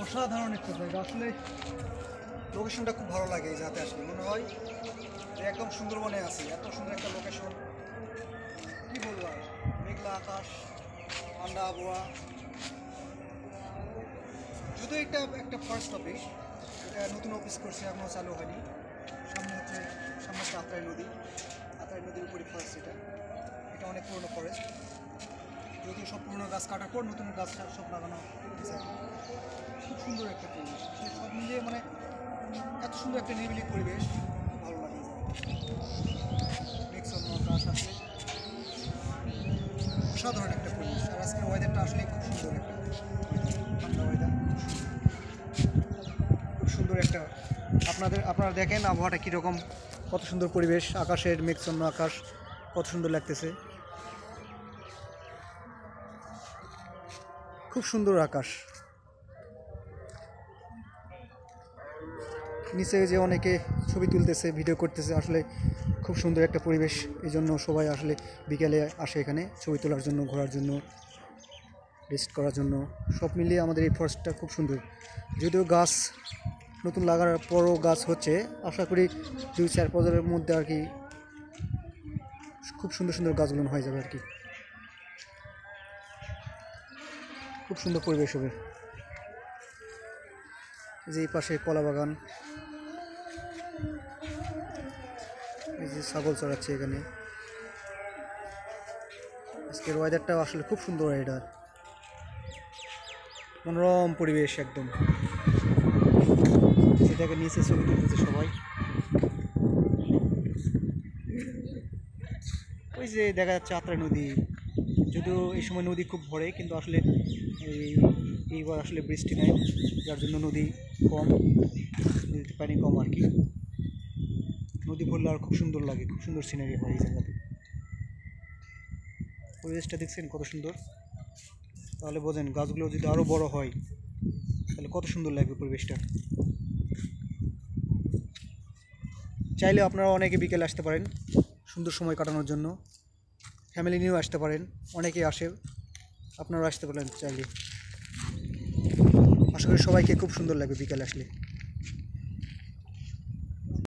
অসাধারণ একটা জায়গা আসলে। লোকেশনটা খুব ভালো লাগে এই জায়গাতে আসলে মনে হয় যে একদম সুন্দরবনে আছি। এত সুন্দর একটা লোকেশন, কি বলবো আর। মেঘলা আকাশ, ঠান্ডা আবহাওয়া। যদিও এটা একটা ফরেস্ট অফিস, এটা নতুন অফিস করছে, এখনও চালু হয়নি। সামনে হচ্ছে আত্রাই নদী। আত্রাই নদীর উপরে ফরেস্ট এটা। এটা অনেক পুরনো ফরেস্ট, যদিও সব পুরনো গাছ কাটার পর নতুন গাছ সব লাগানো হয়েছে এখন। খুব সুন্দর একটা পরিবেশ আসলে, সব মিলিয়ে মানে এত সুন্দর একটা নিরিবিলি পরিবেশ, খুব ভালো লাগে। মেঘছন্ন আকাশ আসলে, অসাধারণ একটা পরিবেশ। আর আজকের ওয়েদারটা আসলে খুব সুন্দর একটা ওয়েদার, ঠান্ডা ওয়েদার, খুব সুন্দর একটা। আপনারা দেখেন আবহাওয়াটা কীরকম, কত সুন্দর পরিবেশ, আকাশের মেঘছন্ন আকাশ, কত সুন্দর লাগতেছে। খুব সুন্দর আকাশ। নিচে যে অনেকে ছবি তুলতেছে, ভিডিও করতেছে, আসলে খুব সুন্দর একটা পরিবেশ। এই জন্য সবাই আসলে বিকেলে আসে এখানে ছবি তোলার জন্য, ঘোরার জন্য, রেস্ট করার জন্য। সব মিলিয়ে আমাদের এই ফরেস্টটা খুব সুন্দর। যদিও গাছ নতুন লাগার পরও গাছ হচ্ছে, আশা করি 2-4 বছরের মধ্যে আর কি খুব সুন্দর সুন্দর গাছগুলো হয়ে যাবে আর কি। খুব সুন্দর পরিবেশ হবে। যে এই পাশে কলা বাগান, এই যে ছাগল চড়াচ্ছে এখানে। আজকের ওয়েদারটা আসলে খুব সুন্দর ওয়েদার, মনোরম পরিবেশ একদম। এটাকে নিচে ছবি তুলতেছে সবাই। ওই যে দেখা যাচ্ছে আত্রাই নদী, যদিও এই সময় নদী খুব ভরে, কিন্তু আসলে এইবার আসলে বৃষ্টি নেই, যার জন্য নদী কম, নদীতে পানি কম আর কি। নদী ভরলে আর খুব সুন্দর লাগে, খুব সুন্দর সিনারি হয় এই জায়গাতে। পরিবেশটা দেখছেন কত সুন্দর, তাহলে বোঝেন গাছগুলো যদি আরও বড় হয় তাহলে কত সুন্দর লাগবে পরিবেশটা। চাইলে আপনারা অনেকে বিকেলে আসতে পারেন সুন্দর সময় কাটানোর জন্য, ফ্যামিলি নিয়েও আসতে পারেন, অনেকেই আসে, আপনারাও আসতে পারেন চাইলে। আশা করি সবাইকে খুব সুন্দর লাগবে বিকেলে আসলে।